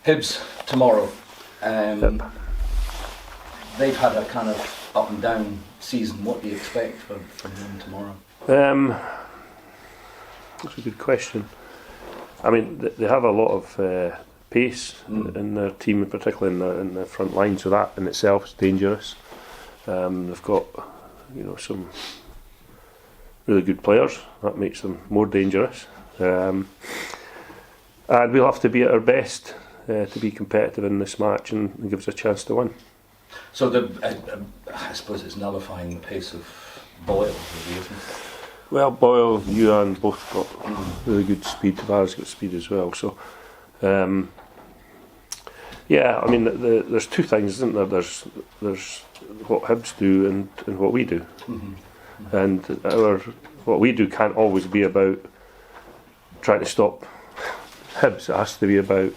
Hibs tomorrow. Yep. They've had a kind of up and down season. What do you expect from them tomorrow? That's a good question. I mean, they have a lot of pace in their team, particularly in the front line, so that in itself is dangerous. They've got, some really good players. That makes them more dangerous. And we'll have to be at our best to be competitive in this match and give us a chance to win. So I suppose it's nullifying the pace of Boyle, really, isn't it? Well, Boyle, Ewan both got really good speed. Tavares got speed as well. So, yeah, I mean, there's two things, isn't there? There's what Hibs do and what we do, and what we do can't always be about trying to stop Hibs. It has to be about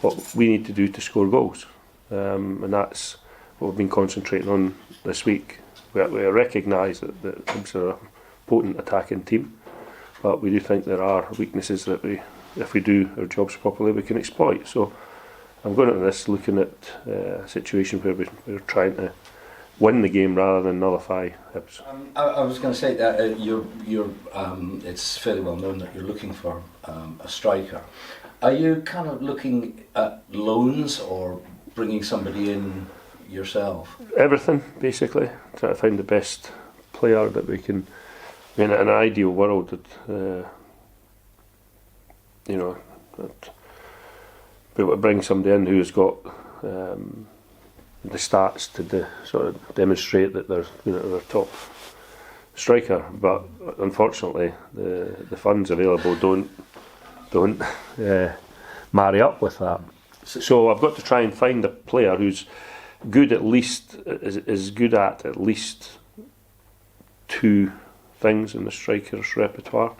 what we need to do to score goals, and that's what we've been concentrating on this week. We recognise that Hibs are a potent attacking team, but we do think there are weaknesses that if we do our jobs properly, we can exploit. So I'm going into this looking at a situation where we're trying to win the game rather than nullify Hibs. I was going to say that it's fairly well known that you're looking for a striker. Are you kind of looking at loans or bringing somebody in yourself? Everything, basically. Try to find the best player that we can. I mean, in an ideal world, that be able to bring somebody in who's got the stats to sort of demonstrate that they're a top striker. But unfortunately, the funds available don't marry up with that. So I've got to try and find a player who's good is good at least two things in the striker's repertoire.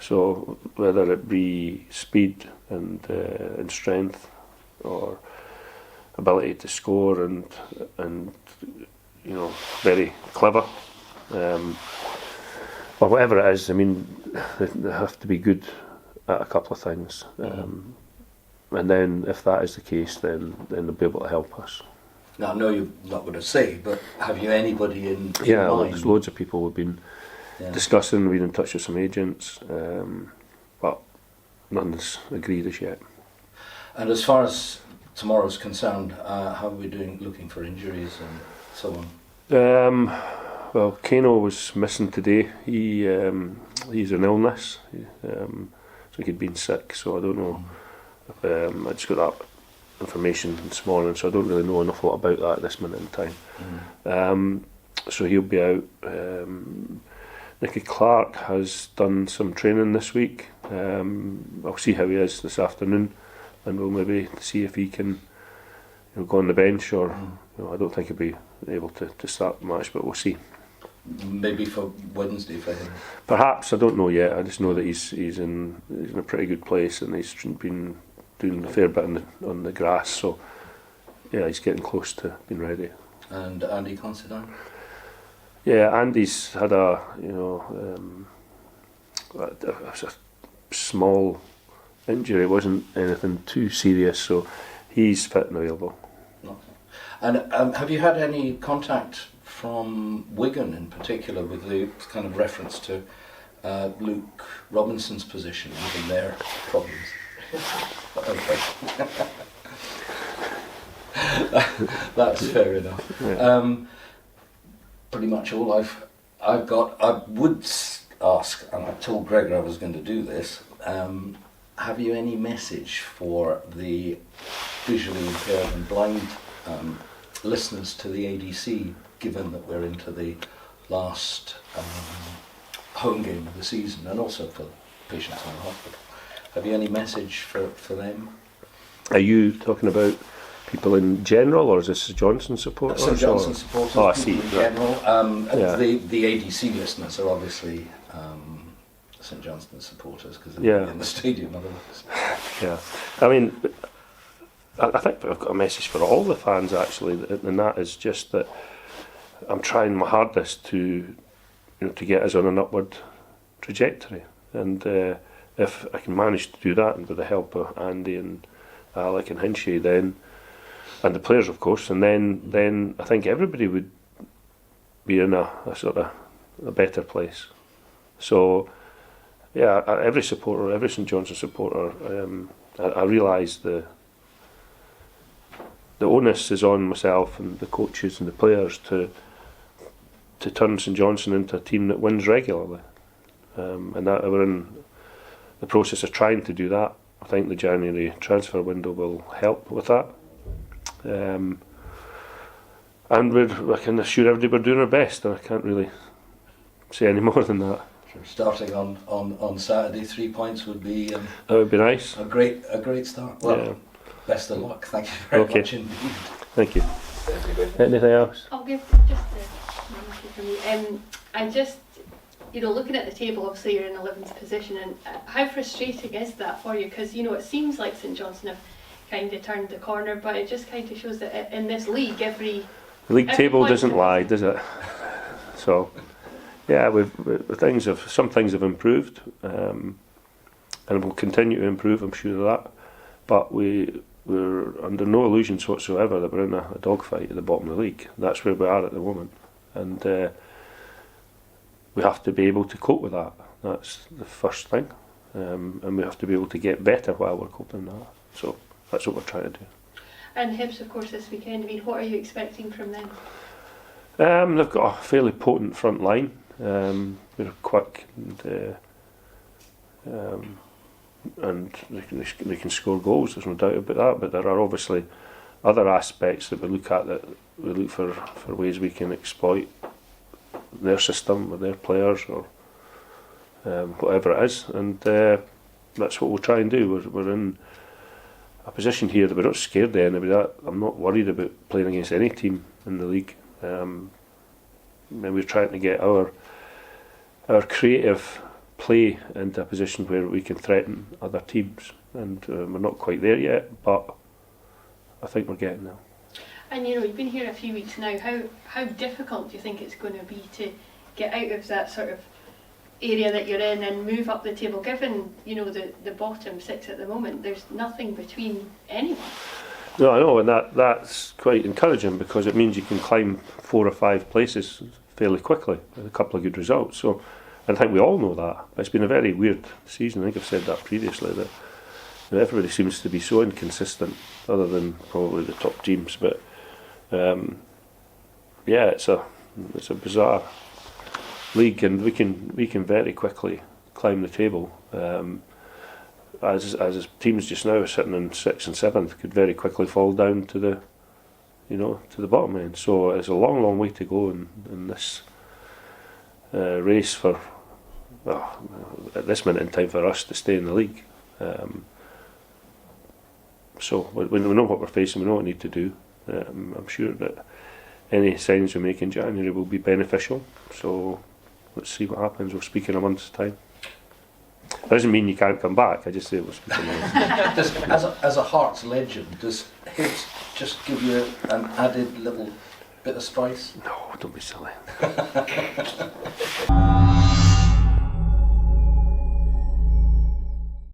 So whether it be speed and strength, or ability to score and very clever, or whatever it is. I mean, they have to be good at a couple of things, and then if that is the case, then they'll be able to help us. Now, I know you're not going to say, but have you anybody in mind? There's loads of people we've been discussing. We've been in touch with some agents, but nothing's agreed as yet. And as far as tomorrow's concerned, how are we doing looking for injuries and so on? Well, Kano was missing today. He's an illness, so he'd been sick. So I don't know. I just got that information this morning, so I don't really know an awful lot about that at this minute in time. So he'll be out. Nicky Clark has done some training this week. I'll see how he is this afternoon, and we'll maybe see if he can go on the bench, or I don't think he'll be able to start the match, but we'll see. Maybe for Wednesday for him. Perhaps, I don't know yet. I just know that he's in a pretty good place, and he's been doing a fair bit on the grass. So yeah, he's getting close to being ready. And Andy Considine? Yeah, Andy's had a small injury. It wasn't anything too serious, so he's fit and available. Okay. And have you had any contact from Wigan in particular with the kind of reference to Luke Robinson's position, given their problems? Okay. That's fair enough. Yeah. Pretty much all I've got. I would ask, and I told Gregor I was going to do this, have you any message for the visually impaired and blind listeners to the ADC, given that we're into the last home game of the season, and also for patients in the hospital? Have you any message for them? Are you talking about people in general, or is this Johnson supporters? St Johnson supporters. Oh, I see. In general, the ADC listeners are obviously St Johnson supporters because they're in the stadium. Otherwise, yeah. I mean, I think I've got a message for all the fans actually, and that is just that I'm trying my hardest to get us on an upward trajectory, and if I can manage to do that, and with the help of Andy and Alec and Hinchy, then, and the players of course, and then I think everybody would be in a sort of a better place. So yeah, every supporter, every St Johnstone supporter, I realise the onus is on myself and the coaches and the players to turn St Johnstone into a team that wins regularly, and that we're in the process of trying to do that. I think the January transfer window will help with that, and I can assure everybody we're doing our best, and I can't really say any more than that. Starting on Saturday, 3 points would be That would be nice. a great start. Well, Yeah. best of luck. Thank you very Okay. much indeed. Thank you. Anything else? I'll give just a for me. I just, looking at the table, obviously you're in 11th position, and how frustrating is that for you? Because it seems like St Johnstone have kind of turned the corner, but it just kind of shows that in this league, The league table point doesn't lie, does it? So, yeah, some things have improved, and will continue to improve, I'm sure of that. But we're under no illusions whatsoever that we're in a dogfight at the bottom of the league. That's where we are at the moment, and we have to be able to cope with that. That's the first thing, and we have to be able to get better while we're coping with that. So that's what we're trying to do. And Hibs, of course, this weekend. What are you expecting from them? They've got a fairly potent front line. They're quick, and they can score goals. There's no doubt about that. But there are obviously other aspects that we look at, that we look for ways we can exploit their system with their players, or whatever it is, and that's what we'll try and do. We're in a position here that we're not scared of anybody. I'm not worried about playing against any team in the league. And we're trying to get our creative play into a position where we can threaten other teams, and we're not quite there yet, but I think we're getting there. And you've been here a few weeks now. How difficult do you think it's going to be to get out of that sort of area that you're in and move up the table? Given the bottom six at the moment, there's nothing between anyone. No, I know, and that's quite encouraging, because it means you can climb 4 or 5 places fairly quickly with a couple of good results. So, and I think we all know that. It's been a very weird season. I think I've said that previously, that everybody seems to be so inconsistent, other than probably the top teams. But yeah, it's a bizarre league, and we can very quickly climb the table. As teams just now are sitting in 6th and 7th, could very quickly fall down to the bottom end. So it's a long, long way to go in this race for, at this minute in time, for us to stay in the league. So we know what we're facing, we know what we need to do. I'm sure that any signs we make in January will be beneficial. So let's see what happens. We'll speak in a month's time. That doesn't mean you can't come back. I just say we'll speak in a month's time. As a Hearts legend, does Hibs just give you an added little bit of spice? No, don't be silly.